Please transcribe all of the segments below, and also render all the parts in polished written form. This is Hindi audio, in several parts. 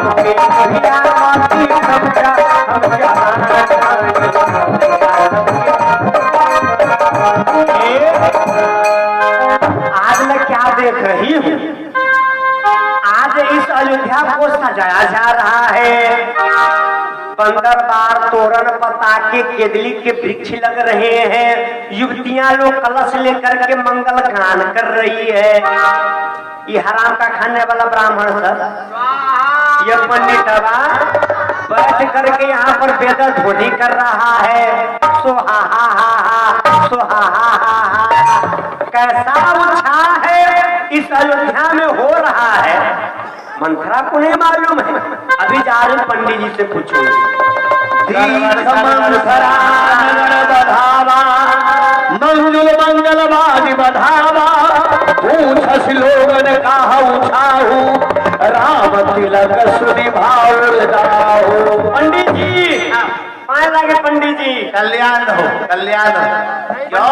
के दुनिया माती समझा हम आज मैं क्या देख रही हूँ, आज इस अयोध्या को सजाया जा रहा है। बंदर बार तोरण पताके केदली के वृक्ष लग रहे हैं, युवतियां लोग कलश लेकर के मंगल गान कर रही है। ये हराम का खाने वाला ब्राह्मण सर, ये पंडित बैठ करके यहाँ पर वेद ध्वनि कर रहा है। सोहा हा हा हा, सोहा हा हा हा। कैसा उत्साह है इस अयोध्या में हो रहा है, मंत्रा को नहीं मालूम है। अभी जा रहे पंडित जी से पूछो। मंजुल मंगल बाजी बधावा, पूछस लोगन कहा उठाऊ, राम तिलक सुनि भाव लगाओ। पंडित जी पाए लगे, पंडित जी कल्याण हो, कल्याण हो। क्यों?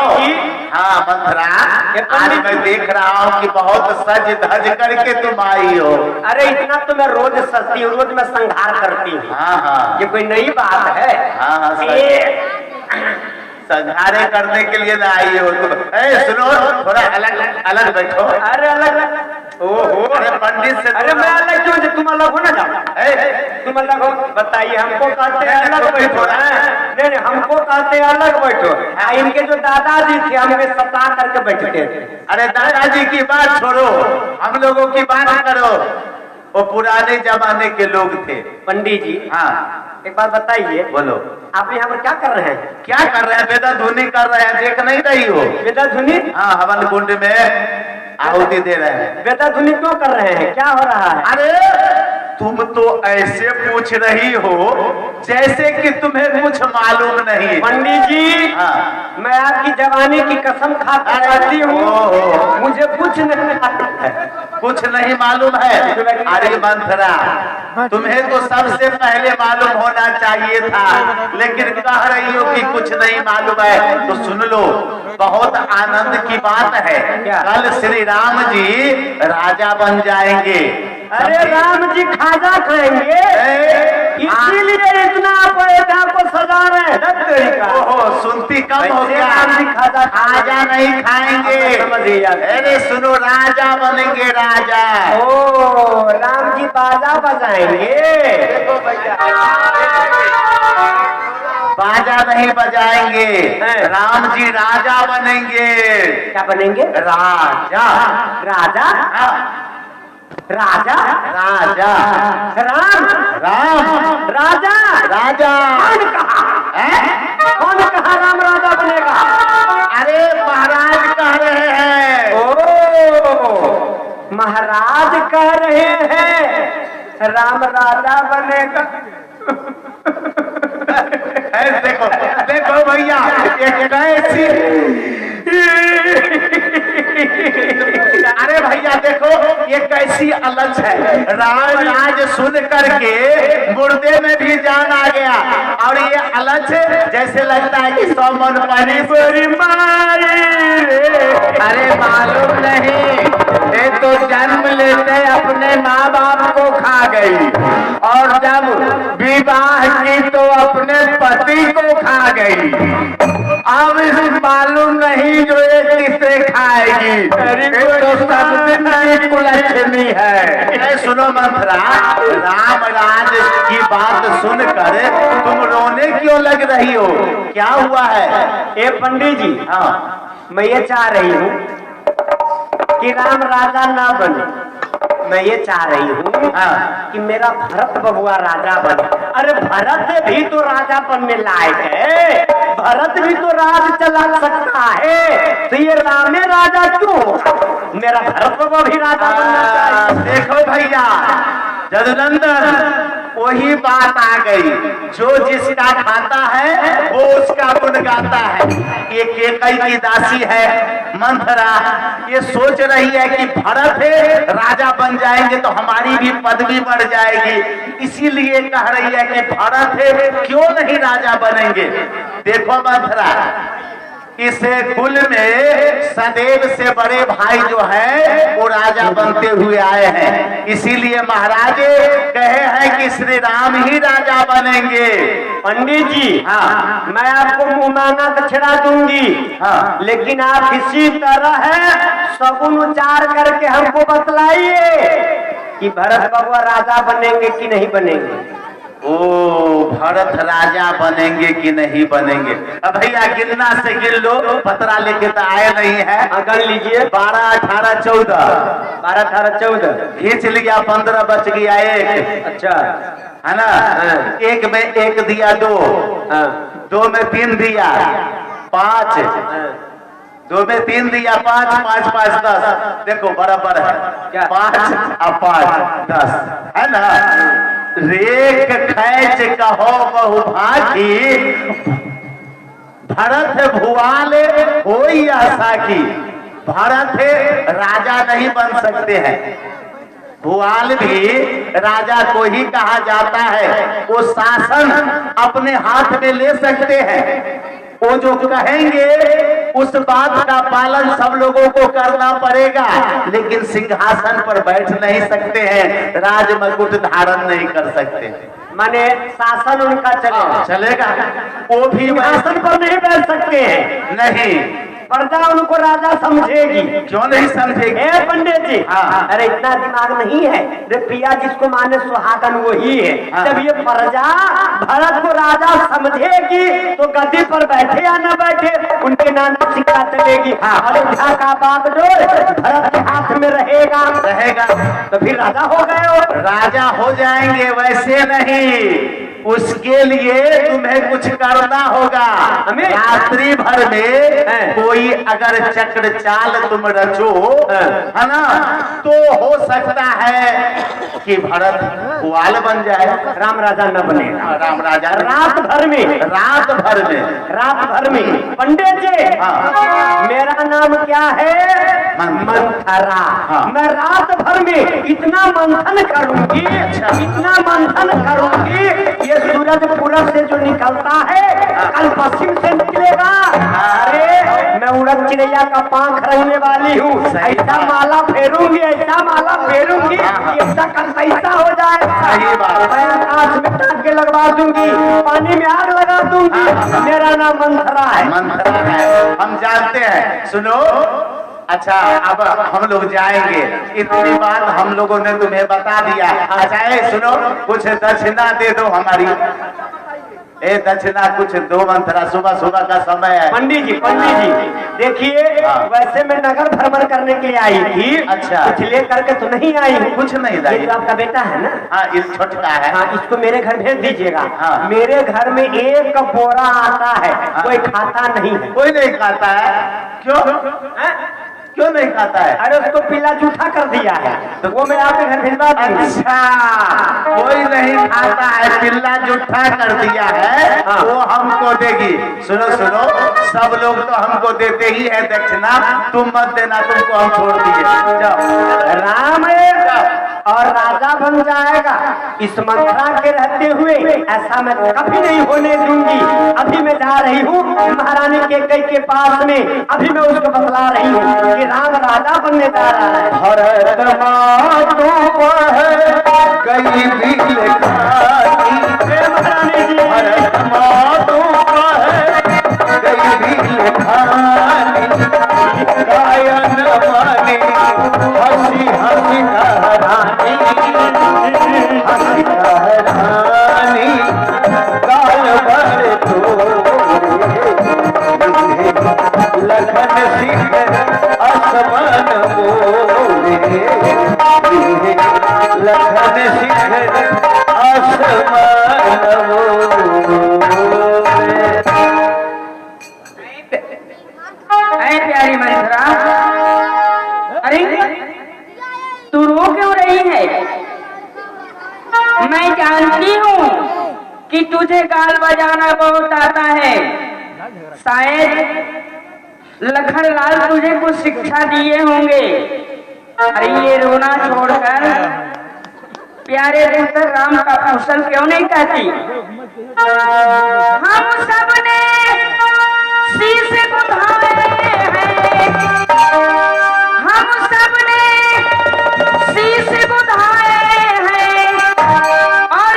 हाँ मंत्रा, आज मैं देख रहा हूँ कि बहुत सज धज करके तुम आई हो। अरे इतना तो मैं रोज सजती हूँ, रोज मैं संहार करती हूँ। हाँ हाँ, ये कोई नई बात है? हाँ हाँ, संहारे करने के लिए ना आई हो तुम। सुनो, थोड़ा अलग अलग बैठो। अरे अलग? ओहो, अरे पंडित से। अरे मैं अलग क्यों? तुम अलग हो ना, जाओ तुम अलग हो। बताइए, हमको कहते हैं अलग बैठो। नहीं, हमको कहते हैं अलग बैठो। इनके जो दादाजी थे हमें सता करके बैठते थे। अरे दादाजी की बात छोड़ो, हम लोगों की बात करो। वो पुराने जमाने के लोग थे। पंडित जी हाँ, एक बात बताइए। बोलो। आप यहाँ पर क्या कर रहे हैं? क्या कर रहे हैं? वेदा धुनी कर रहे हैं, देख नहीं रही हो? वेदा धुनी? हाँ, हवन कुंड में आहुति दे रहे हैं। वेदा धुनी क्यों कर रहे हैं? क्या हो रहा है? अरे तुम तो ऐसे पूछ रही हो जैसे कि तुम्हें कुछ मालूम नहीं। पंडित जी, हाँ। मैं आपकी जवानी की कसम खाता रहती हूँ, मुझे कुछ नहीं मालूम है। अरे मंथरा, तुम्हें तो सबसे पहले मालूम होना चाहिए था, लेकिन कह रही हो कि कुछ नहीं मालूम है। तो सुन लो, बहुत आनंद की बात है। कल श्री राम जी राजा बन जाएंगे। अरे राम जी खाजा खाएंगे, इसीलिए इतना अयोध्या को सजा रहे हैं। ओहो, सुनती कम हो गया। राम जी खाजा नहीं खाएंगे। अरे सुनो, राजा बनेंगे, राजा। ओ, राम जी बाजा बजाएंगे। बाजा नहीं बजाएंगे, राम जी राजा बनेंगे। क्या बनेंगे? राजा। राजा? राजा? राजा। राम? राम राजा? राजा। कौन कहा? कौन कहा राम राजा बनेगा? अरे महाराज कह रहे हैं। ओ, महाराज कह रहे हैं राम राजा बनेगा। देखो देखो भैया, ये कैसी। अरे भैया देखो, ये कैसी अलग है। राम राज सुन करके मुर्दे में भी जान आ गया, और ये अलग जैसे लगता है कि 100 मन पानी बड़ी मारी। अरे मालूम नहीं, ये तो जन्म लेते अपने माँ बाप को खा गई, और जब विवाह की तो अपने पति को खा गई। अब मालूम नहीं जो ये किसे खाएगी। तो सब दिन की कुलक्ष्मी है। सुनो मंथरा, राम राज की बात सुनकर तुम रोने क्यों लग रही हो? क्या हुआ है? ए पंडित जी, हाँ, मैं ये चाह रही हूँ कि राम राजा ना बने। मैं ये चाह रही हूँ कि मेरा भरत बबुआ राजा बने। अरे भरत भी तो राजा बनने लायक है, भरत भी तो राज चला सकता है, तो ये रामे राजा क्यों? मेरा भरत बबुआ भी राजा बनना चाहिए। देखो भैया जदुनंदन, वही बात आ गई। जो जिसका खाता है वो उसका गुण गाता है। एक कई की दासी है मंथरा, ये सोच रही है कि भरत राजा बन जाएंगे तो हमारी भी पदवी बढ़ जाएगी, इसीलिए कह रही है कि भरत क्यों नहीं राजा बनेंगे। देखो मंथरा, इस कुल में सदैव से बड़े भाई जो है वो राजा बनते हुए आए हैं, इसीलिए महाराज कहे हैं कि श्री राम ही राजा बनेंगे। पंडित जी, हाँ। मैं आपको मुंह दक्षिणा दूंगी, हाँ। लेकिन आप इसी तरह सगुन उच्चार करके हमको बतलाइए कि भरत बाबा राजा बनेंगे कि नहीं बनेंगे। ओ, भरत राजा बनेंगे कि नहीं बनेंगे? अब भैया गिनना से गिन लो, पतरा लेके तो आए नहीं है। गन लीजिए। 12, 18, 14, 12, 18, 14 खींच लिया, 15 बच गया एक। अच्छा है ना? हाँ। एक में 1 दिया 2, हाँ। 2 में 3 दिया 5, 2 में 3 दिया 5, 5, 5, 10। देखो बराबर है क्या? 5 और 5 10, है ना? रेख खैच कहो बहु भागी, भरत भुआले होई आशा की। भरत राजा नहीं बन सकते हैं, भुआल भी राजा को ही कहा जाता है। वो शासन अपने हाथ में ले सकते हैं, वो जो कहेंगे उस बात का पालन सब लोगों को करना पड़ेगा, लेकिन सिंहासन पर बैठ नहीं सकते हैं, राज मुकुट धारण नहीं कर सकते। माने शासन उनका चलेगा, वो भी सिंहासन पर नहीं बैठ सकते हैं। नहीं, प्रजा उनको राजा समझेगी। क्यों नहीं समझेगी? ए पंडित जी, हाँ। अरे इतना दिमाग नहीं है रे पिया, जिसको माने सुहागन वही है। हाँ। जब ये प्रजा भरत को राजा समझेगी तो गद्दी पर बैठे या न बैठे उनके नाना सिक्का चलेगी। अयोध्या का बागडोर भरत के हाथ में रहेगा तो फिर राजा हो गए हो। राजा हो जाएंगे, वैसे नहीं, उसके लिए तुम्हें कुछ करना होगा। हमें रात्रि भर में कोई अगर चक्र चाल तुम रचो, है ना, तो हो सकता है कि भरत ग्वाल बन जाए, राम राजा न बने। राम राजा रात भर में पंडित जी, मेरा नाम क्या है? मंथरा। मैं रात भर में इतना मंथन करूंगी, इतना मंथन करूंगी, ये सूरज पूरब से जो निकलता है कल पश्चिम से निकलेगा। अरे मैं उड़द चिड़ैया का पांख रंगने वाली हूँ, ऐसा माला फेरूंगी, ऐसा माला फेरूंगी, ऐसा कल पैसा हो जाएगा। सही बात। मैं आकाश में टांके लगवा दूंगी, पानी में आग लगा दूंगी। मेरा नाम मंथरा है। मंथरा है, हम जानते हैं। सुनो, अच्छा अब हम लोग जाएंगे, इतनी बात हम लोगों ने तुम्हें बता दिया। अच्छा सुनो, कुछ दक्षिणा दे दो हमारी। दक्षिणा कुछ दो मंथरा, सुबह सुबह का समय है। पंडित जी देखिए, वैसे मैं नगर भ्रमण करने के लिए आई थी। अच्छा, कुछ ले करके तो नहीं आई हूँ। कुछ नहीं लाई। ये तो आपका बेटा है ना? हाँ, इस छोटका है। हाँ, इसको मेरे घर भेज दीजिएगा। हाँ। मेरे घर में एक बोरा आता है। हाँ। कोई खाता नहीं है। कोई नहीं खाता है? क्यों? क्यों नहीं खाता है? अरे उसको पीला जूठा कर दिया है, तो वो मैं आपके घर भिजवा दूंगी। अच्छा, कोई नहीं खाता है, पीला जूठा कर दिया है। हाँ। वो हमको देगी। सुनो, सब लोग तो हमको देते ही है दक्षिणा, तुम मत देना, तुमको हम छोड़ दिए। जाओ, राम और राजा बन जाएगा। इस मंथरा के रहते हुए ऐसा मैं कभी नहीं होने दूंगी। अभी मैं जा रही हूँ महारानी केकई के पास में, अभी मैं उसको बतला रही हूँ कि राम राजा बनने जा रहा है। भरत कई भी महारानी जी, भरत कई भी गायन मानी, हंसी हंसी कहरानी, हंसी कहरानी, गाल भर लखन सिंह आसमान बोले, लखन सिंह आसमान बोले। प्यारी मंथरा, अरे तू रो क्यों रही है? मैं जानती हूँ कि तुझे गाल बजाना बहुत आता है। शायद लखन लाल तुझे कुछ शिक्षा दिए होंगे। अरे ये रोना छोड़कर प्यारे रिश्ते राम का कुशल क्यों नहीं कहती? हम सबने शीश बुझाए हैं, हम सबने शीश बुझाए हैं, और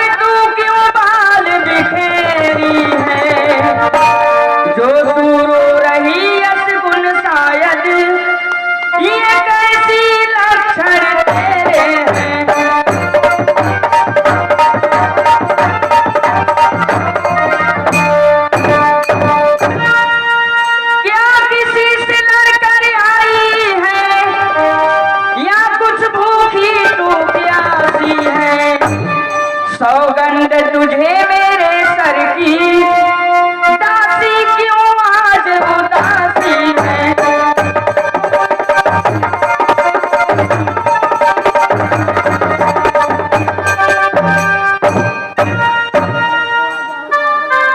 सौगंध तुझे मेरे सर की, दासी क्यों आज उदासी है।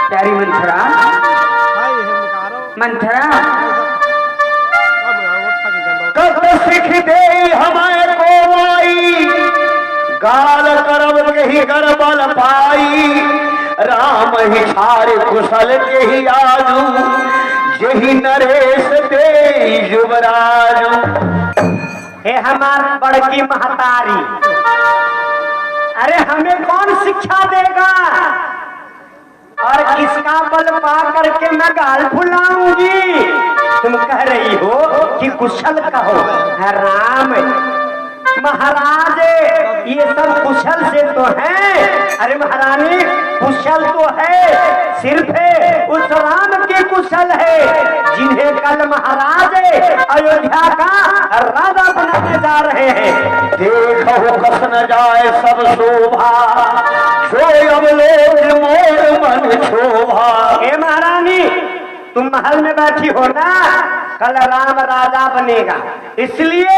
प्यारी मंथरा, मंथरा कब सिख दे हमारे को आई, गाल करब कही कर बल पाई, राम ही छारे कुशल के ही आजू, यही नरेश दे युवराजू। हे हमार बड़की महतारी, अरे हमें कौन शिक्षा देगा और किसका बल पा करके मैं गाल फुलाऊंगी। तुम कह रही हो कि कुशल कहो, राम महाराज ये सब कुशल से तो है। अरे महारानी कुशल तो है, सिर्फ उस राम के कुशल है जिन्हें कल महाराज अयोध्या का राजा बनाने जा रहे हैं। देखो कस न जाए सब शोभा, जो अवलोक मोर मन शोभा। हे महारानी तुम महल में बैठी हो ना, कल राम राजा बनेगा, इसलिए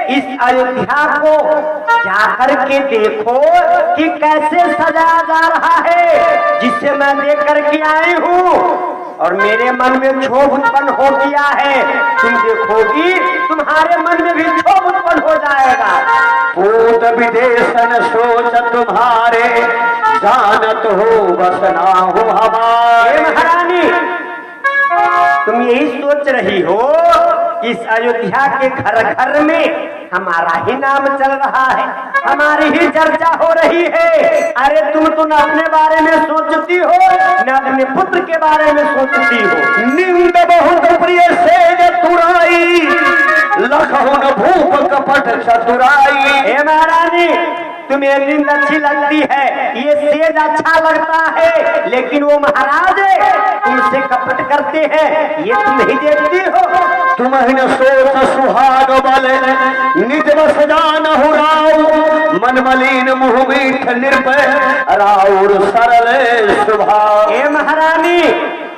इस अयोध्या को जाकर के देखो कि कैसे सजाया जा रहा है, जिससे मैं देख करके आई हूँ और मेरे मन में क्षोभ उत्पन्न हो गया है। तुम देखोगी तुम्हारे मन में भी क्षोभ उत्पन्न हो जाएगा। पूत विदेशन सोच तुम्हारे, जानत हो बसना हो हमारे। महारानी तुम यही सोच रही हो इस अयोध्या के घर घर में हमारा ही नाम चल रहा है, हमारी ही चर्चा हो रही है। अरे तुम तो न अपने बारे में सोचती हो न अपने पुत्र के बारे में सोचती हो। निंद बहुत प्रिय से तुराई, लखन भूप कपट चतुराई। हे महारानी तुम्हें नींद अच्छी लगती है, ये सेज अच्छा लगता है, लेकिन वो महाराज तुमसे कपट करते हैं, ये तुम नहीं देखती हो। तुम्हें सोच सुहाग बल, निज बस जान हो राव, मन मलिन मुह मीठ निर्भय, राउर सरल स्वभाव। हे महारानी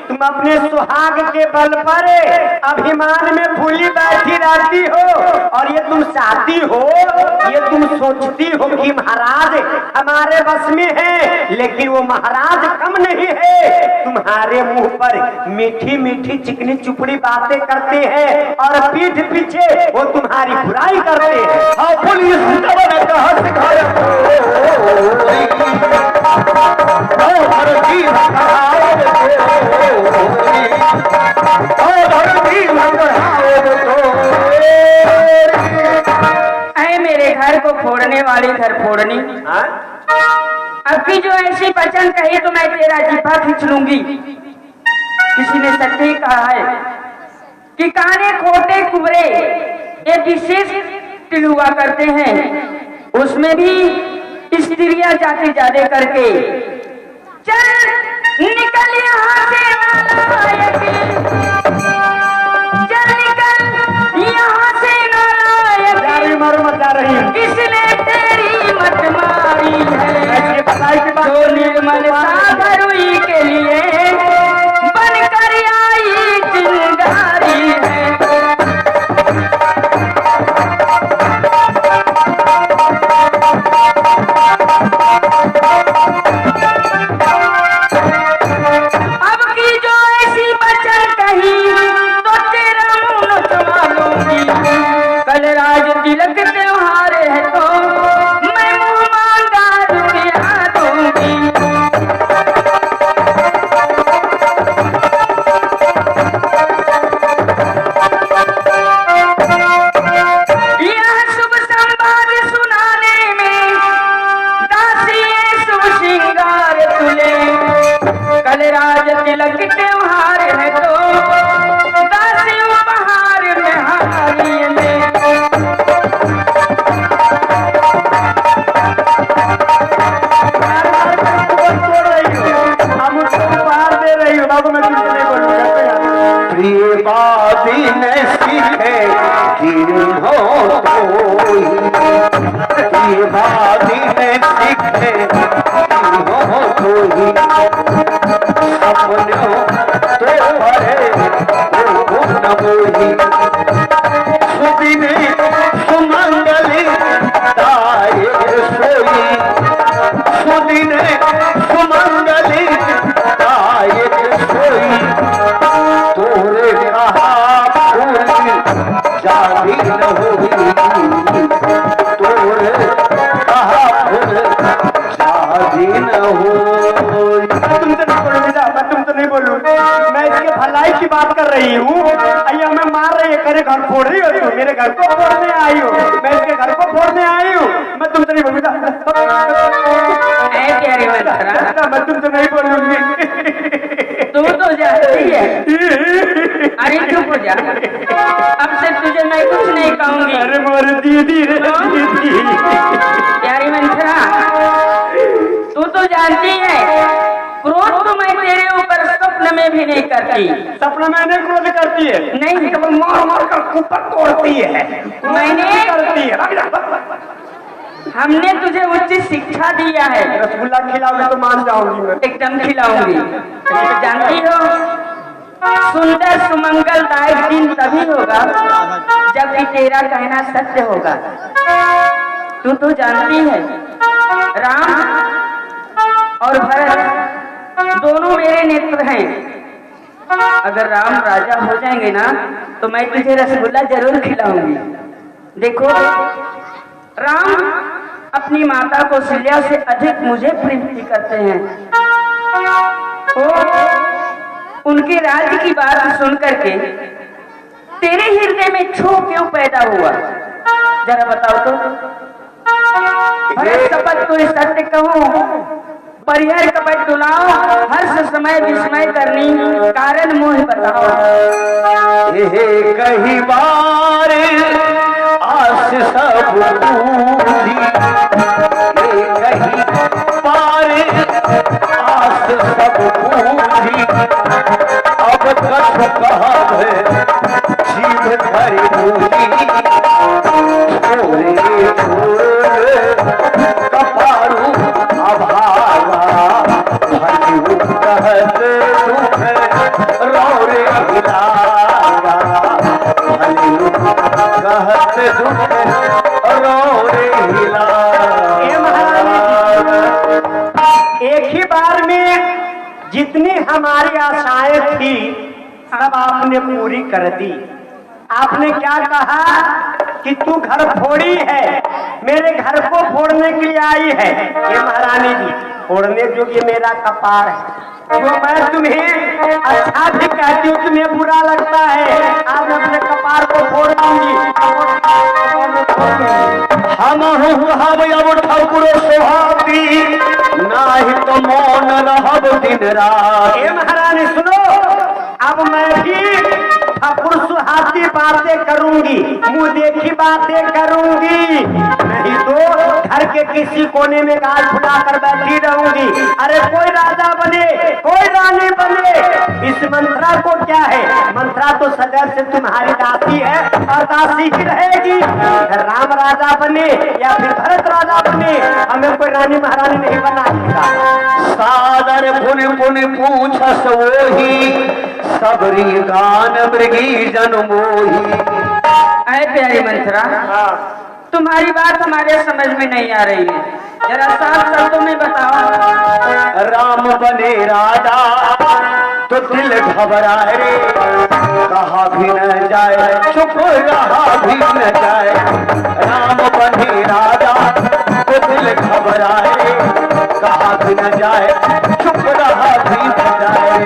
तुम अपने सुहाग के बल पर अभिमान में भूली बैठी रहती हो, और ये तुम चाहती हो, ये तुम सोचती हो कि महाराज हमारे बस में है, लेकिन वो महाराज कम नहीं है। तुम्हारे मुंह पर मीठी मीठी चिकनी चुपड़ी बातें करते हैं और पीठ पीछे वो तुम्हारी बुराई करते हैं। हाँ पुलिस मेरे घर को फोड़ने वाली घर फोड़नी, अब की जो ऐसी वचन कही तो मैं तेरा जिपा खींच लूंगी। किसी ने सच ही कहा है कि काने खोटे कुबरे एक विशेष तिल हुआ करते हैं, उसमें भी स्त्रियां जाती ज्यादा करके। चल निकल यहाँ से नालायक, चल निकल यहाँ से नालायक, मर मचा रही किसने तेरी मत मारी है। जो निर्मल सागरुई के लिए बनकर आई चिंगारी है। अब की जो ऐसी वचन कही तो तेरा मुंह नचवा लूंगी। कल राज तिलक त्योहार है तो मैं मुंह मांगा रुपया दूंगी। यह शुभ संवाद सुनाने में दासी शुभ श्रृंगार तुले। कल राज तिलक त्योहार है तो दासी उपहार में हारी ले। हम उसको उपहार दे रही हो बाबू, मैं तुमसे नहीं बोलूंगा। प्रिय बाती न सीखे किन्हो कोई, प्रिय बाती न सीखे सपनों तोहरे न मोही सुदिने सुमंगली दायक सोई सुदिने सुमंगली दायक सोई तोरे कहा फूल जादी न होई तोरे कहा फूल जादी न होई। तुमसे नहीं बोलूँ बेटा, मैं तुमसे नहीं बोलूँ, मैं इसके भलाई की बात कर रही हूँ। अय्या मैं मार रही है, करे घर फोड़ रही हो तुम, मेरे घर को फोड़ने आई हो, मैं इसके घर को फोड़ने आई हूँ। मैं तुमसे नहीं बोलूँ बेटा, प्यारी मंथरा, मैं तुमसे नहीं बोलूंगी। तू तो जानती है। अरे चुप हो जा, अब से तुझे मैं कुछ नहीं कहूंगी। अरे मोर दीदी रे दीदी। प्यारी मंथरा, तू तो जानती है क्रोध तो मैं तेरे ऊपर स्वप्न में भी नहीं करती। सपना मैंने क्रोध करती है? नहीं, केवल मार मार कर ऊपर तोड़ती है। मैंने करती है। हमने तुझे उचित शिक्षा दिया है। रसगुल्ला खिलाओगे तो मान जाऊंगी मैं। एकदम खिलाऊंगी। जानती हो सुंदर सुमंगलदायक दिन तभी होगा जब कि तेरा कहना सत्य होगा। तू तो जानती है राम और भरत दोनों मेरे नेत्र हैं। अगर राम राजा हो जाएंगे ना तो मैं तुझे रसगुल्ला जरूर खिलाऊंगी। देखो राम अपनी माता को कौशल्या से अधिक मुझे प्रीति करते हैं। वो उनके राज्य की बात सुन करके तेरे हृदय में क्षोभ क्यों पैदा हुआ, जरा बताओ तो। भरत शपथ तो सत्य कहूं, परिहर कपट तुलाओ, हर्ष समय विस्मय करनी, कारण मोह बताओ। ये कही बार आस सब पूरी, ये कही बार आस सब पूरी, अब कछ कहा जीव धरी पूरी, छोरे छोरे कपारू अभागा, भजू कहत दुख रौरे हिलागा, भजू कहत दुख रौरे हिलागा। एक ही बार में जितनी हमारी आशाएं थी सब आपने पूरी कर दी। आपने क्या कहा कि तू घर फोड़ी है, मेरे घर को फोड़ने के लिए आई है। ये महारानी जी फोड़ने जो कि मेरा कपार है, जो मैं तुम्हें अच्छा भी कहती हूँ तुम्हें बुरा लगता है। आज अपने कपार को फोड़ दूंगी। हम अब ठाकुर सोहाती, नाही तो मौन रहब दिन रात। ये महारानी सुनो, अब मैं भी ठाकुर सुहाती बातें करूंगी, मुंह देखी बातें करूंगी, नहीं तो घर के किसी कोने में गाल फुलाकर बैठी रहूंगी। अरे कोई राजा बने कोई रानी बने, इस मंत्रा को क्या है, मंत्रा तो सदैव से तुम्हारी दासी है और दासी ही रहेगी। राम राजा बने या फिर भरत राजा बने, हमें कोई रानी महारानी नहीं बनाएगा। सादर पुन पुन पूछस वोही, सबरी गान मृगी जन मोही। अरे प्यारी मंथरा, तुम्हारी बात हमारे समझ में नहीं आ रही है, जरा साफ शब्दों में बताओ। राम बने राजा तो दिल घबराए रे, कहा भी न जाए चुप रहा भी न जाए। राम बने राजा तो दिल घबराए रे, कहा भी न जाए चुप रहा भी न जाए।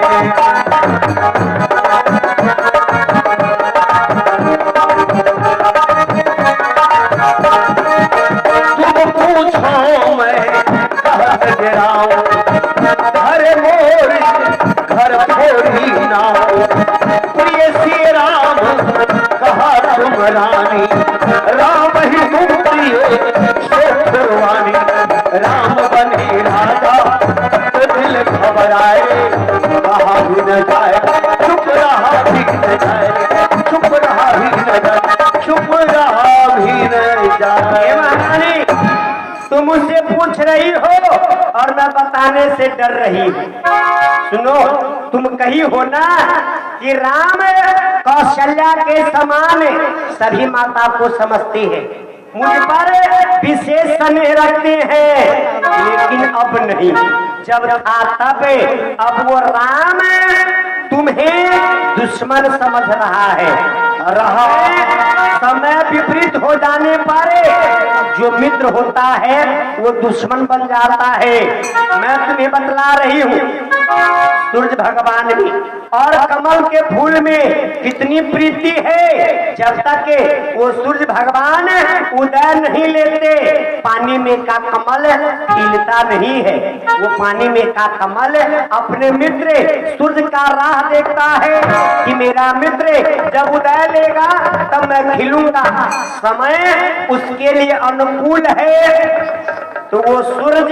तुम पूछो मैं कहत गिराऊं, घर मोर घर फोड़ी नाओ। प्रिय श्री राम कहा तुम रानी, राम ही तुम प्रिय सुखवानी। राम बने राजा तो दिल घबराए, कहा भी न जाए चुप रहा भी न जाए, चुप रहा भी न जाए, चुप रहा भी न जाए। तुम मुझसे पूछ रही हो और मैं बताने से डर रही हूँ। सुनो, तुम कही हो ना कि राम कौशल्या के समान सभी माता को समझती है, मुझ पर विशेष स्नेह रखते हैं, लेकिन अब नहीं, जब था तब। अब वो राम तुम्हें दुश्मन समझ रहा है। समय विपरीत हो जाने पर जो मित्र होता है वो दुश्मन बन जाता है। मैं तुम्हें बतला रही हूँ, सूरज भगवान भी और कमल के फूल में कितनी प्रीति है। जब तक वो सूरज भगवान उदय नहीं लेते, पानी में का कमल खिलता नहीं है। वो पानी में का कमल अपने मित्र सूरज का राह देखता है कि मेरा मित्र जब उदय लेगा तब मैं खिलूंगा, समय उसके लिए अनुकूल है। तो वो सूरज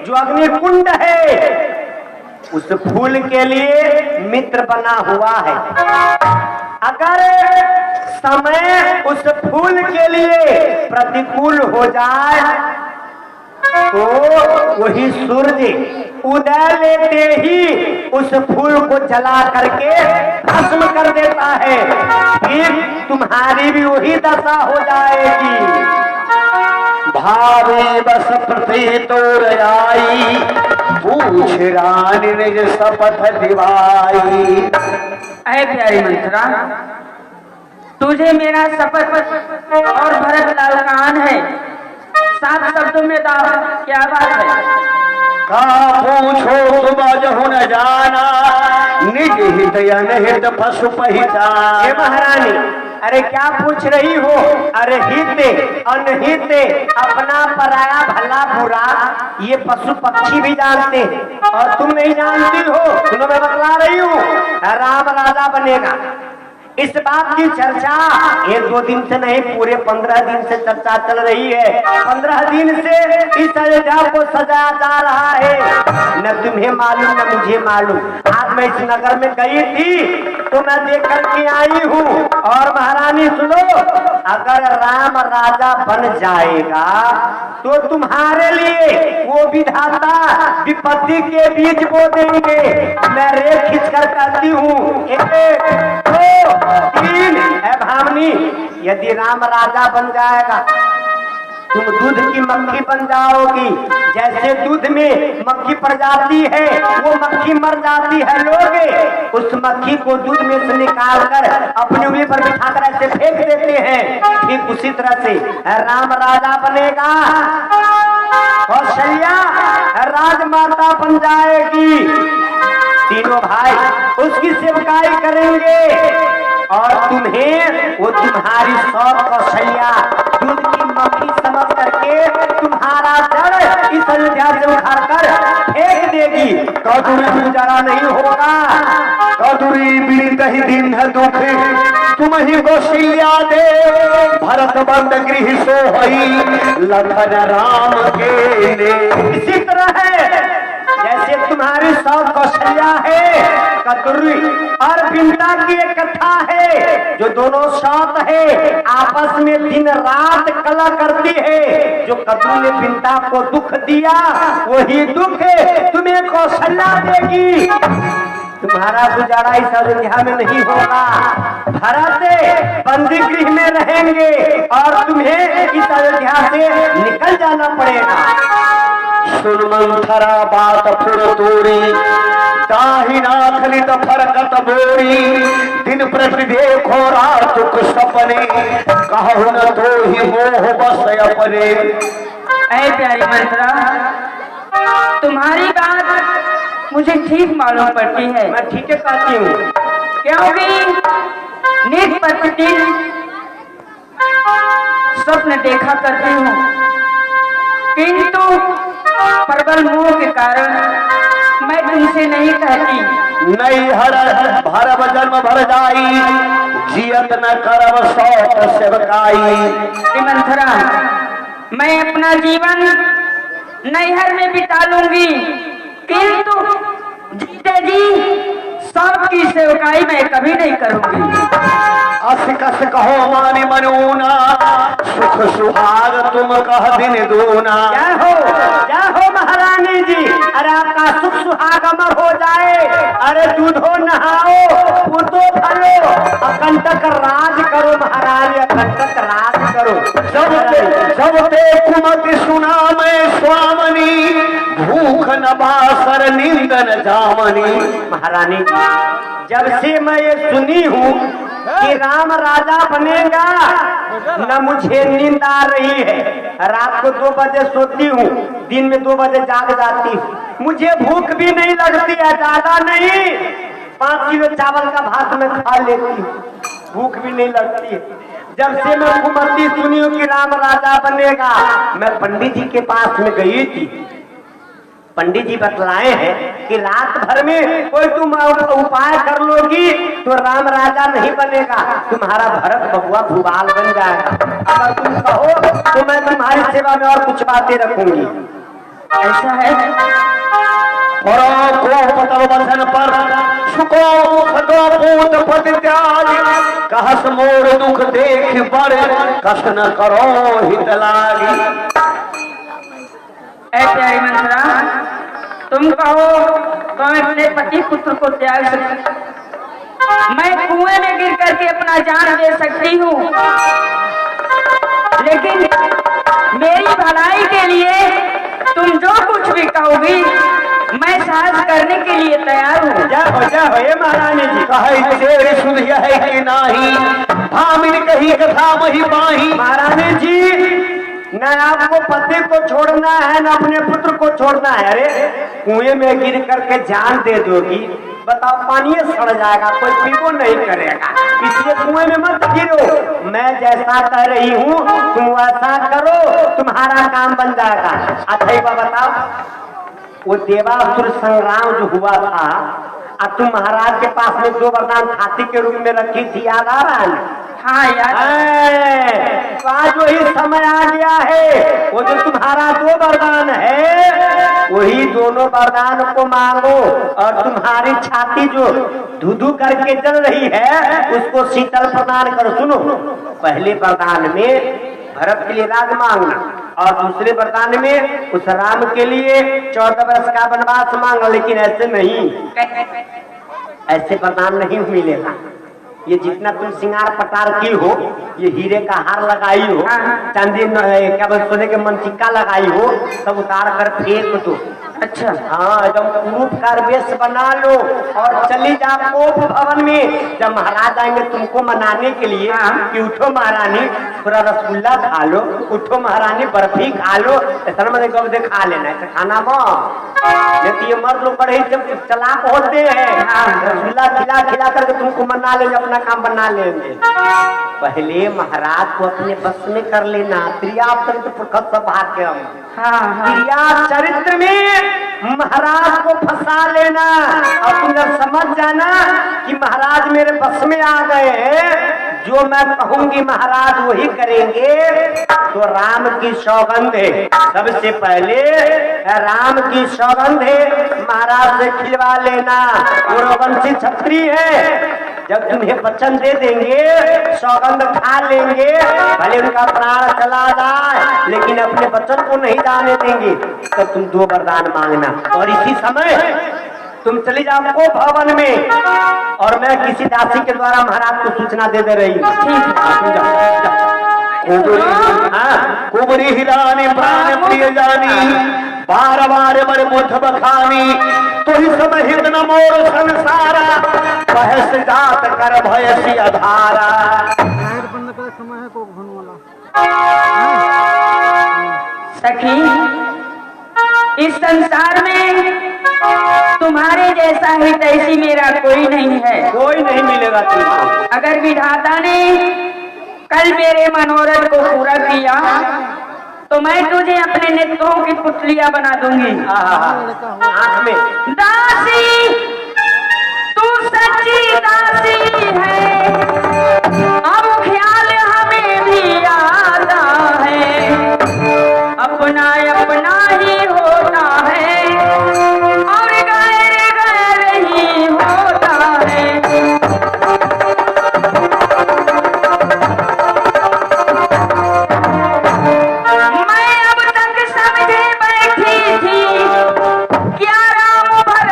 जो अग्निकुंड है उस फूल के लिए मित्र बना हुआ है। अगर समय उस फूल के लिए प्रतिकूल हो जाए तो वही सूरज उदय लेते ही उस फूल को जला करके भस्म कर देता है। फिर तुम्हारी भी वही दशा हो जाएगी। भावे बस पृथ्वी तोर आई, पूछ रानी निज शपथ दिवाई। अरे प्यारी मंत्रा, तुझे मेरा शपथ और भरत लाल कान है, 7 शब्दों में क्या बात है? का पूछो तुम जहु न जाना, निज हित अनहित पशु पहचान। हे महारानी, अरे क्या पूछ रही हो? अरे हित अनहित, अपना पराया भला बुरा ये पशु पक्षी भी जानते हैं और तुम नहीं जानती हो। सुनो, मैं बतला रही हूँ, राम राजा बनेगा। इस बात की चर्चा 1-2 दिन से नहीं, पूरे 15 दिन से चर्चा चल रही है। 15 दिन से इस अयोध्या को सजाया जा रहा है। न तुम्हें मालूम न मुझे मालूम। आज मैं इस नगर में गई थी तो मैं देख करके आई हूँ। और महारानी सुनो, अगर राम राजा बन जाएगा तो तुम्हारे लिए वो विधाता विपत्ति के बीज बो देंगे। मैं रेख खींच कर कहती हूँ, 1 2 3 है भावनी। यदि राम राजा बन जाएगा तुम दूध की मक्खी बन जाओगी। जैसे दूध में मक्खी पड़ जाती है वो मक्खी मर जाती है, लोग उस मक्खी को दूध में से निकाल कर अपनी उंगली पर बिठाकर ऐसे फेंक देते हैं। ठीक उसी तरह से राम राजा बनेगा, कौशल्या राजमाता बन जाएगी। तीनों भाई उसकी सेवकाई करेंगे और तुम्हें वो तुम्हारी सौत कौशल्या दूध की मक्खी समझ करके तुम्हारा जड़ इस अयोध्या से उखाड़ कर फेंक देगी। कौतुरी गुजारा नहीं होगा। कौतुरी पीड़ित ही दिन है दुख, तुम ही कौशल्या दे भरत बंद गृह सोहई, लखन राम के ले। इसी तरह है जैसे तुम्हारी सौत कौशल्या है, कतुरी और बिंदा की एक कथा है। जो दोनों सौत है आपस में दिन रात कला करती है। जो कतुरी ने बिंदा को दुख दिया वही दुख तुम्हें कौशल्या देगी। तुम्हारा गुजारा इस अयोध्या में नहीं होगा। भरत बंदी गृह में रहेंगे और तुम्हें इस अयोध्या से निकल जाना पड़ेगा। सुन मंथरा बात फुर तोरी, ताहि नाखलित फरकत बोरी। दिन प्रति देखो रात को सपने, कहु न तो ही मोह बस अपने। ऐ प्यारी मंत्रा, तुम्हारी बात मुझे ठीक मालूम पड़ती है। मैं ठीक है कहती हूँ, क्योंकि नित प्रतिदिन स्वप्न देखा करती हूँ, किंतु प्रबल मोह के कारण मैं तुमसे नहीं कहती। नहीं हर भरब जन्म भर जाई, जियत न करब सौत सेवकाई। मंथरा, मैं अपना जीवन नैहर में बिता लूंगी, किंतु जीते जी सबकी सेवकाई मैं कभी नहीं करूंगी। अस कस कहो मानी मनूना, सुख सुहाग तुम कह दिन दूना। क्या हो महारानी जी, सुहाग अमर हो जाए। अरे दूधो नहाओ पूतो फलो अकंटक राज करो महाराज, अकंटक राज करो। जब ते कुमति सुना मैं स्वामनी, भूख न बासर निंदन जामनी। महारानी जब से मैं ये सुनी हूँ कि राम राजा बनेगा, न मुझे नींद आ रही है। रात को 2 बजे सोती हूँ, दिन में 2 बजे जाग जाती हूँ। मुझे भूख भी नहीं लगती है, ज्यादा नहीं, 5 किलो चावल का भात में खा लेती हूँ, भूख भी नहीं लगती है। जब से मैं कुमति सुनी हूँ कि राम राजा बनेगा, मैं पंडित जी के पास में गई थी। पंडित जी बतलाए हैं कि रात भर में कोई तुम उपाय कर लोगी तो राम राजा नहीं बनेगा, तुम्हारा भरत बबुआ भूपाल बन जाएगा। अगर तुम कहो तो मैं तुम्हारी सेवा में और कुछ बातें रखूंगी। ऐसा है? वचन पर सुको पूत पद त्याग, कहस मोर दुख देख बड़ कस न करो हित लागी। ऐ प्यारी मंत्रा, तुम कहो तो मैं अपने पति पुत्र को त्याग सकती, मैं कुएं में गिर करके अपना जान दे सकती हूँ, लेकिन मेरी भलाई के लिए तुम जो कुछ भी कहोगी मैं साहस करने के लिए तैयार हूँ। जा हो ये महारानी जी। कहे तेरी सुधिया है कि नाही, भामिन कही कथा वही बाही। महारानी जी न आपको पति को छोड़ना है न अपने पुत्र को छोड़ना है। अरे कुएं में गिर करके जान दे दोगी, बताओ पानी सड़ जाएगा, कोई पीबो नहीं करेगा, इसलिए कुएं में मत गिरो। मैं जैसा कह रही हूँ तुम वैसा करो, तुम्हारा काम बन जाएगा। अच्छा एक बात बताओ, वो देवासुर संग्राम जो हुआ था, अब तुम महाराज के पास में 2 वरदान हाथी के रूप में रखी थी, याद आ रहा है? हाँ यार, आज वही समय आ गया है। वो जो तुम्हारा 2 वरदान है, वही दोनों वरदान को मांगो और तुम्हारी छाती जो धुधु करके चल रही है उसको शीतल प्रदान करो। सुनो, पहले वरदान में भरत के लिए राज मांगना और दूसरे वरदान में उस राम के लिए 14 वर्ष का वनवास मांगना, लेकिन ऐसे नहीं, ऐसे वरदान नहीं मिलेगा। ये जितना तुम श्रृंगार पटार की हो, ये हीरे का हार लगाई हो, चांदी क्या बोल सोने के मनचिक्का लगाई हो, सब उतार कर फेंक दो। अच्छा हाँ, एकदम कुरूप का वेश बना लो और चली जा कोप भवन में। जब महाराज आएंगे तुमको मनाने के लिए कि उठो महारानी पूरा रसगुल्ला खा लो, उठो महारानी बर्फी खा लो, ऐसा मैंने कब दे खा लेना है खाना में। ये मर्द लोग बड़े चलाक होते हैं, रसगुल्ला खिला खिला करके तुमको मना लेंगे, अपना काम बना लेंगे। पहले महाराज को अपने बस में कर लेना, क्रिया चरित्र में महाराज को फंसा लेना और तुम जब समझ जाना कि महाराज मेरे बस में आ गए, जो मैं कहूंगी महाराज वही करेंगे, तो राम की सौगंध है। सबसे पहले राम की सौगंध है, महाराज से खिलवा लेना। गौरवंशी क्षत्रिय है, जब तुम्हें वचन दे देंगे सौगंध खा लेंगे, भले उनका प्राण चला जाए लेकिन अपने वचन को नहीं जाने देंगे। तो तुम 2 वरदान मांगना और इसी समय तुम चली जाओ को भवन में और मैं किसी दासी के द्वारा महाराज को सूचना दे रही हूँ। कुबरी हिरानी प्राण प्रिय जानी, बार बार मर मुठ बखानी, तो ही सब हित न मोर संसारा, बहस जात कर भयसी अधारा। सखी, इस संसार में तुम्हारे जैसा हितैषी मेरा कोई नहीं है, कोई नहीं मिलेगा तुमको। अगर विधाता ने कल मेरे मनोरथ को पूरा किया तो मैं तुझे अपने नेत्रों की पुतलियां बना दूंगी। आँख में दासी तू सच्ची दासी है, अब ख्याल हमें भी आता है, अपना अपना ही होता है और गैर गैर ही होता है। मैं अब तक समझे बैठी थी क्या राम भर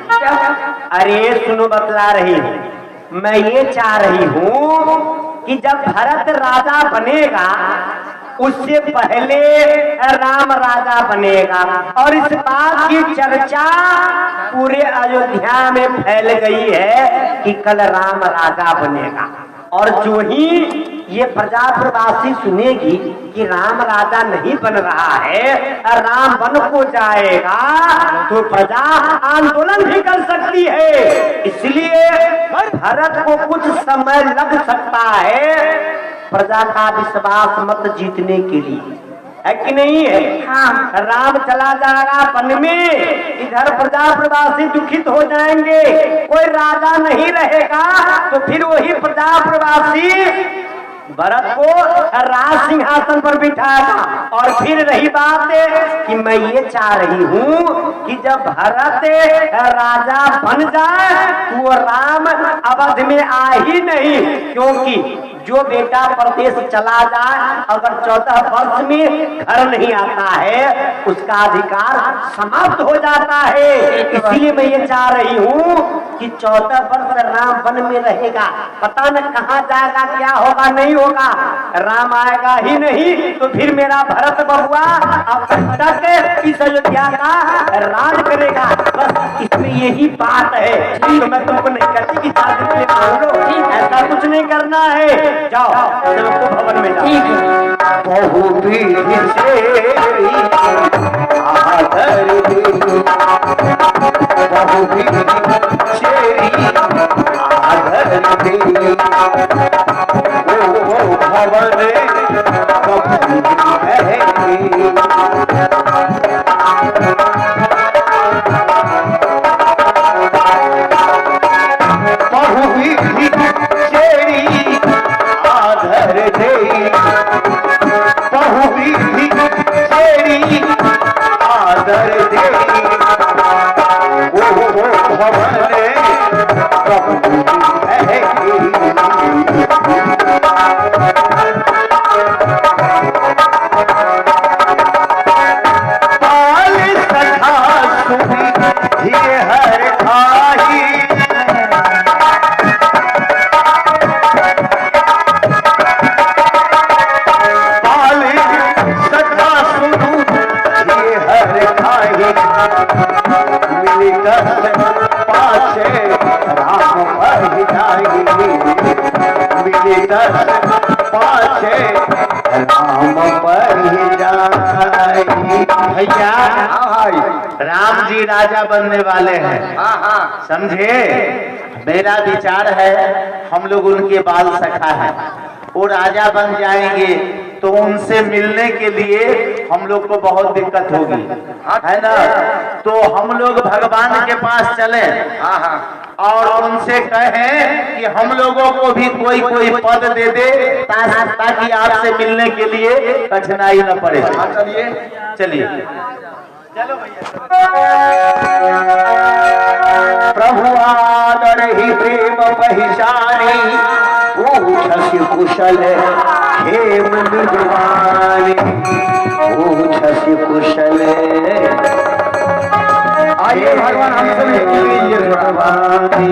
क्या? अरे सुनो, बतला रही हूँ। मैं ये चाह रही हूँ कि जब भरत राजा बनेगा उससे पहले राम राजा बनेगा, और इस बात की चर्चा पूरे अयोध्या में फैल गई है कि कल राम राजा बनेगा। और जो ही ये प्रजा प्रवासी सुनेगी कि राम राजा नहीं बन रहा है, राम बन को जाएगा, तो प्रजा आंदोलन भी कर सकती है। इसलिए भरत को कुछ समय लग सकता है प्रजा का विश्वास मत जीतने के लिए, है कि नहीं है? हाँ। राम चला जाएगा वन में, इधर प्रजा प्रवासी दुखित हो जाएंगे, कोई राजा नहीं रहेगा, तो फिर वही प्रजा प्रवासी भरत को राज सिंहासन पर बिठाएगा। और फिर रही बात कि मैं ये चाह रही हूँ कि जब भरत राजा बन जाए तो वो राम अवध में आ ही नहीं, क्योंकि जो बेटा परदेश चला जाए अगर 14 वर्ष में घर नहीं आता है उसका अधिकार समाप्त हो जाता है। इसलिए मैं ये चाह रही हूँ कि 14 वर्ष राम वन में रहेगा, पता न कहाँ जाएगा, क्या होगा नहीं होगा, राम आएगा ही नहीं, तो फिर मेरा भरत बबुआ अब तक इस अयोध्या का राज करेगा। बस इसमें यही बात है। तो मैं तुमको नहीं कहती कि 4 दिन के लिए मान लो, ऐसा कुछ नहीं करना है। जाओ चलो तो भवन में जाओ। ठीक है। बहुवीर शेरी आदर दे, बहुवीर शेरी आदर दे, ओ भवन कभी है। बहुवीर शेरी आदर दे, बहुवीर शेरी आदर दे, ओ भवन कभी है। पाल सखा सुधी ये हर खाही, पाछे राम बढ़ जाएगी, मिली दस पाछे राम बढ़ जाएगी। भैया राम जी राजा बनने वाले हैं, समझे? मेरा विचार है हम लोग उनके बाल सखा है, वो राजा बन जाएंगे तो उनसे मिलने के लिए हम लोग को बहुत दिक्कत होगी, है ना? तो हम लोग भगवान के पास चले और उनसे कहें कि हम लोगों को भी कोई कोई पद दे दे ताकि आपसे मिलने के लिए कठिनाई न पड़े। चलिए चलिए चलो प्रभु आदर ही प्रेम पहचानी, पूछसि कुशल खेम निजवानी, पूछसि कुशल। आइए भगवान हमसे मिलिए भगवानी।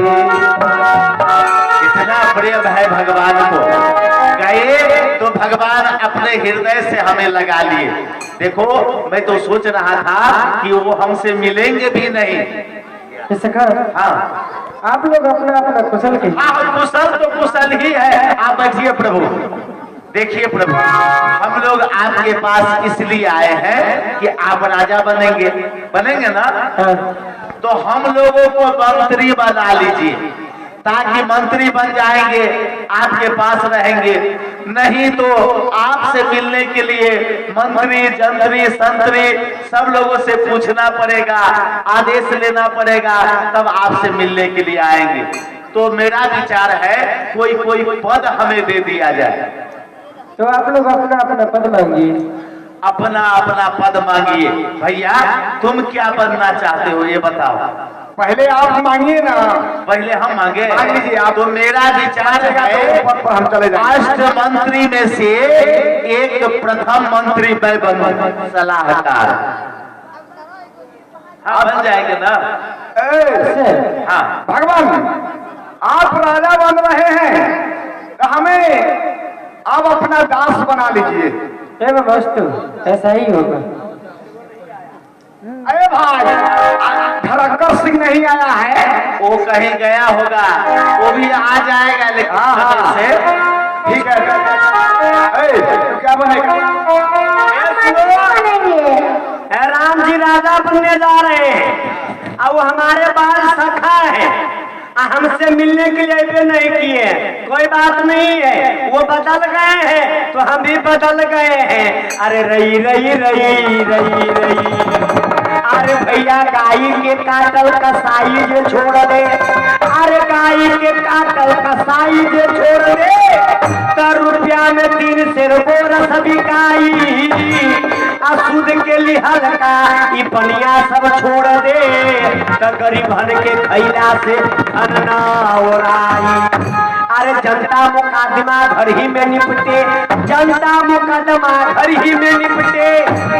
इतना प्रेम है भगवान को, गए तो भगवान अपने हृदय से हमें लगा लिए। देखो मैं तो सोच रहा था कि वो हमसे मिलेंगे भी नहीं। हाँ आप लोग अपना अपना कुशल के। हाँ कुशल तो कुशल ही है। आप बैठिए प्रभु। देखिए प्रभु, हम लोग आपके पास इसलिए आए हैं कि आप राजा बनेंगे, बनेंगे ना? तो हम लोगों को मंत्री बना लीजिए, ताकि मंत्री बन जाएंगे, आपके पास रहेंगे। नहीं तो आपसे मिलने के लिए मंत्री जंत्री संतरी सब लोगों से पूछना पड़ेगा, आदेश लेना पड़ेगा, तब आपसे मिलने के लिए आएंगे। तो मेरा विचार है कोई कोई पद हमें दे दिया जाए। तो आप लोग अपना अपना पद मांगिए। अपना अपना पद मांगिए। भैया तुम क्या बनना चाहते हो ये बताओ। पहले आप मांगिए ना। पहले हम मांगे? मांग लीजिए आप। तो मेरा विचार है हम चले जाएंगे। अष्ट मंत्री में से एक प्रथम मंत्री मैं बनूं, सलाहकार। हाँ बन जाएंगे ना? हाँ भगवान, आप राजा बन रहे हैं तो हमें आप अपना दास बना लीजिए। वस्तु ऐसा ही होगा। अरे भाई, धरक्कर सिंह नहीं आया है? वो कहीं गया होगा, वो भी आ जाएगा लेकिन हाँ, से ठीक है। तो क्या बनेगा? राम जी राजा बनने जा रहे हैं और वो हमारे बाल सखा है, हमसे मिलने के लिए भी नहीं किए। कोई बात नहीं है, वो बदल गए हैं तो हम भी बदल गए हैं। अरे रही रही रही रही रही, अरे भैया गाय के काटल कसाई जे छोड़ दे, अरे गाय के काटल कसाई जे छोड़ दे, तो रुपया में 3 सेर बोरस बिकाई, असूद के लिहल का ई पनिया सब छोड़ दे, तो गरीबन के खैला से धन ना ओराई। अरे जनता मुकदमा घर ही में निपटे, जनता मुकदमा घर ही में निपटे,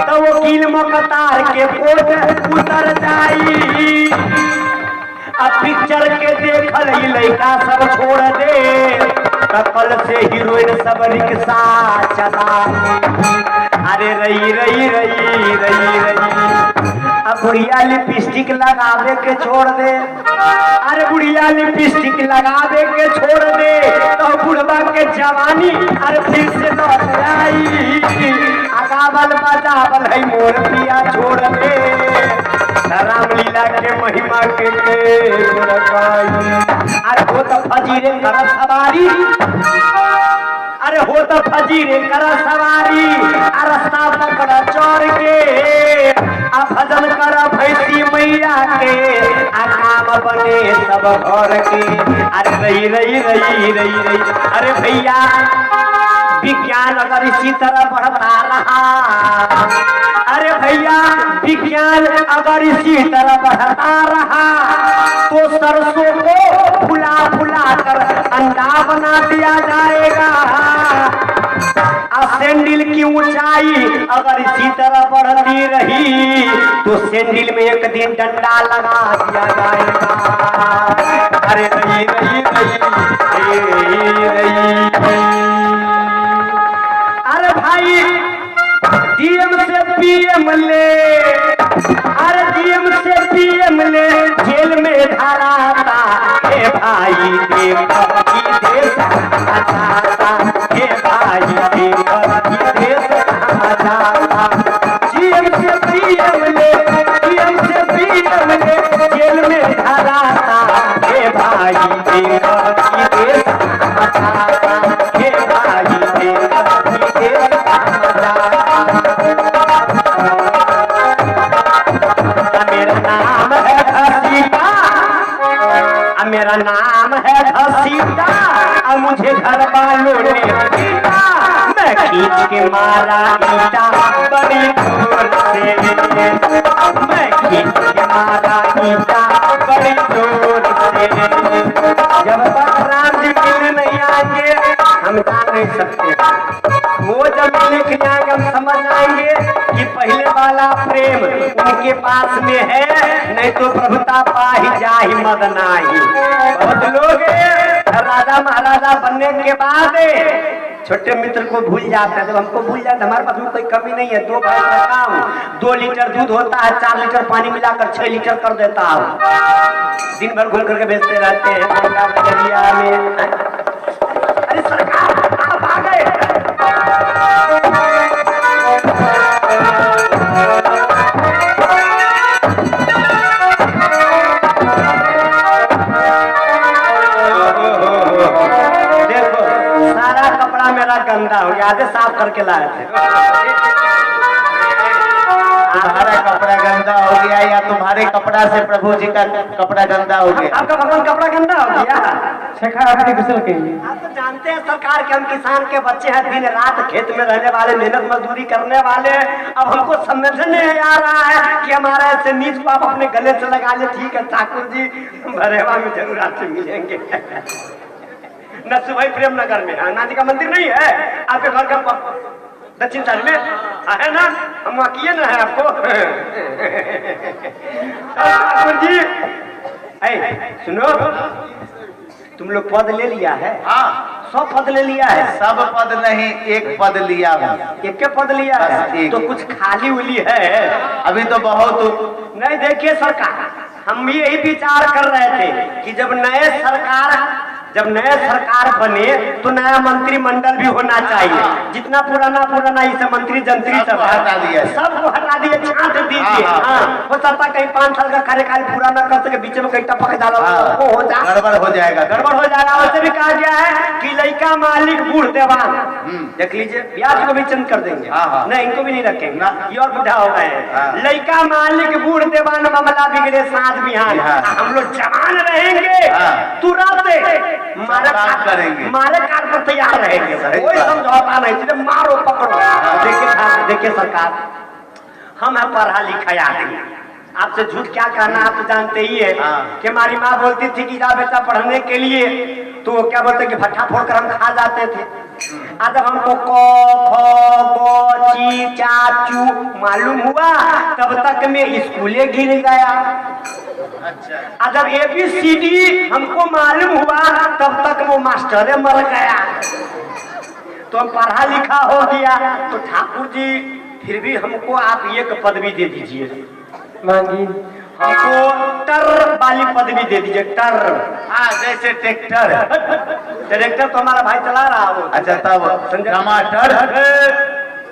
तो वकील मुकतार के कोट उतर जाई। अब पिक्चर के देखल ही लड़का सब छोड़ दे, तो कल से हीरोइन सब रिक्शा चला। अरे रही रही रही रही रही, अब बुढ़िया लिपस्टिक लगावे के छोड़ दे, अरे बुढ़िया लिपस्टिक लगावे के छोड़ दे, तो बुढ़वा के जवानी अरे फिर से लौट आई। अगावल बजावल है मोर पिया छोड़ दे, रामलीला के महिमा के गुणगाई। अरे हो तो फजीरे कर सवारी, अरे हो तो फजीरे कर सवारी, रास्ता पकड़ चोर के, आ भजन कर भैंसी मैया के, आ काम बने सब घर के। अरे रही रही रही रही रही, अरे भैया विज्ञान अगर इसी तरह बढ़ता रहा, अरे भैया विज्ञान अगर इसी तरह बढ़ता रहा, तो सरसों को फुला फुला कर अंडा बना दिया जाएगा। सैंडल की ऊंचाई अगर इसी तरह बढ़ती रही, तो सैंडल में एक दिन डंडा लगा दिया जाएगा। अरे रही रही रही रही, अरे भाई डीएम से पीएम ले, अरे डीएम से पीएम ले, जेल में धराता हे भाई देश आता, हे भाई देश आता। डीएम से पीएम ले, डीएम से पीएम ले, जेल में धराता हे भाई देश आता, हे भाई देश मेरा नाम है घसीटा, अब मुझे घर वालों ने पीटा, मैं खींच के मारा ईटा बड़ी जोर से, मैं खींच के मारा ईटा बड़ी जोर से। जब तक राम जी मिलने नहीं आएंगे हम जान नहीं सकते, वो जब लिख जाएंगे हम समझ आएंगे कि पहले वाला प्रेम उनके पास में है, नहीं तो प्रभुता पाही जाहि मद नाही। बहुत लोग राजा महाराजा बनने के बाद छोटे मित्र को भूल जाते हैं। जब हमको भूल जाते हमारे पास में कोई कमी नहीं है, 2 भैंस का काम, 2 लीटर दूध होता है, 4 लीटर पानी मिलाकर 6 लीटर कर देता हूँ। दिन भर घूम करके बेचते रहते हैं बजरिया में। अरे सरकार आप आ गए, गंदा हो गया, आधे साफ करके लाए थे। हमारा कपड़ा गंदा हो गया या तुम्हारे कपड़ा से प्रभु जी का कपड़ा गंदा हो गया? आपका भगवान कपड़ा गंदा हो गया? आप तो जानते हैं सरकार के हम किसान के बच्चे हैं, दिन रात खेत में रहने वाले, मेहनत मजदूरी करने वाले। अब हमको समझ नहीं आ रहा है कि हमारा ऐसे नीच को आप अपने गले से लगा ले। ठीक है ठाकुर जी, भरेवा में जरूर आपसे मिलेंगे। नसुभाई प्रेम नगर में हनुमान जी का मंदिर नहीं है आपके घर का दक्षिण साइड में है ना? हम वहाँ किए ना है आपको। ठाकुर जी सुनो, तुम लोग पद ले लिया है? हाँ, सब पद ले लिया है? सब पद नहीं, एक पद लिया हूँ। एक के पद लिया बस है? एक। तो कुछ खाली उली है? अभी तो बहुत नहीं, देखिए सरकार, हम भी यही विचार कर रहे थे कि जब नए सरकार बने तो नया मंत्रिमंडल भी होना चाहिए। जितना पुराना इसे मंत्री जंत्री सब हटा दिया, सबको हटा दिए, छांट दीजिए। हाँ। हाँ, हो सकता कहीं 5 साल का कार्यकाल पूरा न कर सके, बीच में कहीं टपक डाला वो हो जाए, गड़बड़ हो जाएगा। गड़बड़ हो जाएगा। वैसे भी कहा गया है कि लड़का मालिक बूढ़ देवान। देख लीजिए, ब्याज को भी चेंज कर देंगे। हाँ। नहीं, इनको भी नहीं रखेंगे ना, ये और बुढ़ा हो गए हैं। लड़का मालिक बूढ़ देवान, मामला बिगड़े साथ बिहान। हम लोग जवान रहेंगे, तुरंत मारे कार पर तैयार रहेंगे। कोई समझौता नहीं, सिर्फ मारो पकड़ो। देखिए सरकार, हम है पढ़ा लिखा आदमी, आपसे झूठ क्या कहना, आप तो जानते ही है कि हमारी माँ बोलती थी कि जा बेटा पढ़ने के लिए, तो क्या बोलते कि भट्ठा फोड़ कर हम खा जाते थे। जब हमको क ख ग ची चाचू मालूम हुआ तब तक मैं स्कूले गिर गया। अच्छा, जब ABCD हमको मालूम हुआ तब तक वो मास्टर मर गया। तो हम पढ़ा लिखा हो गया। तो ठाकुर जी फिर भी हमको आप एक पदवी दे दीजिए, मांगी हमको टर वाली पदवी दे दीजिए। टर, हाँ, जैसे ट्रैक्टर। ट्रैक्टर तो हमारा भाई चला रहा हो। अच्छा, तब टमाटर,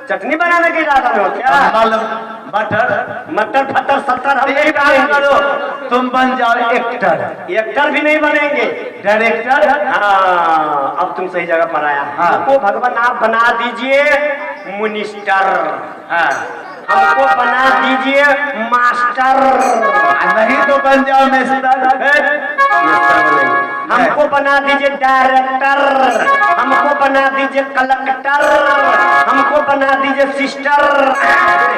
चटनी बनाने के इरादा में हो क्या? मटर फटर सत्तर हम नहीं बनेंगे। तुम बन जाओ एक्टर। एक्टर भी नहीं बनेंगे, डायरेक्टर। हाँ, अब तुम सही जगह पर आया। हाँ। हमको भगवान आप बना दीजिए मिनिस्टर। हाँ, हमको बना दीजिए मास्टर। नहीं तो बन जाओ मिस्टर। हमको बना दीजिए डायरेक्टर। हमको बना दीजिए कलेक्टर। हमको बना दीजिए सिस्टर।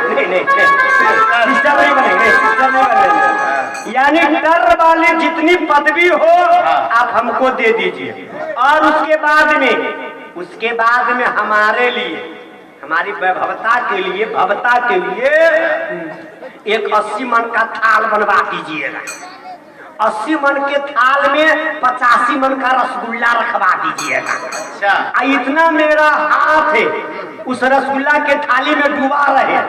नहीं, सिस्टर नहीं बनेंगे, सिस्टर नहीं बनेंगे। यानी टर वाली जितनी पदवी हो आप हमको दे दीजिए। और उसके बाद में हमारे लिए, हमारी भवता के लिए एक 80 मन का थाल बनवा दीजिएगा। 80 मन के थाल में 85 मन का रसगुल्ला रखवा दीजिएगा। अच्छा, इतना मेरा हाथ है उस रसगुल्ला के थाली में डूबा रहे,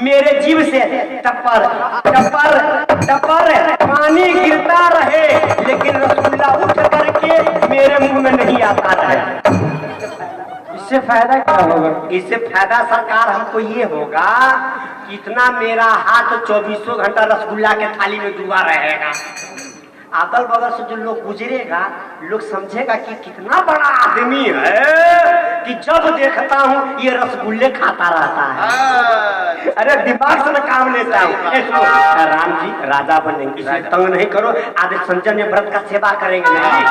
मेरे जीभ से टपर टपर टपर पानी गिरता रहे, लेकिन रसगुल्ला उठ करके मेरे मुंह में नहीं आता रहे। इससे फायदा क्या होगा? इससे फायदा सरकार हमको ये होगा कि इतना मेरा हाथ 24 घंटा रसगुल्ला के थाली में डूबा रहेगा। अगल बगल से जो लोग गुजरेगा, लोग समझेगा कि कितना बड़ा आदमी है कि जब देखता हूँ ये रसगुल्ले खाता रहता है। अरे दिमाग से मैं काम लेता हूँ। राम जी राजा बनेंगे, इसे तंग नहीं करो, आधे संजय व्रत का सेवा करेंगे। नहीं,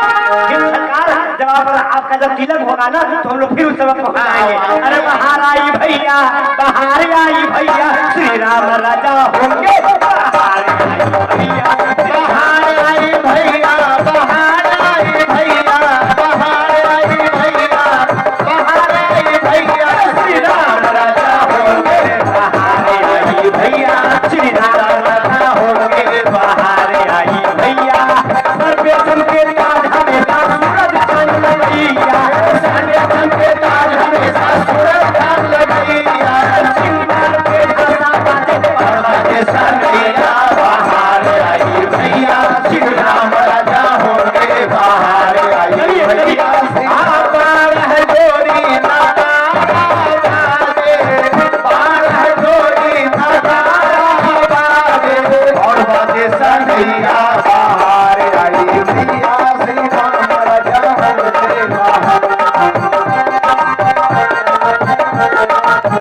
फिर सरकार जब आपका जब तिलक होगा ना तो हम लोग फिर उस समय पहुंच जाएंगे। अरे बाहर आई भैया, बाहर आई भैया, श्री राम राजा होंगे, बाहर आई भैया।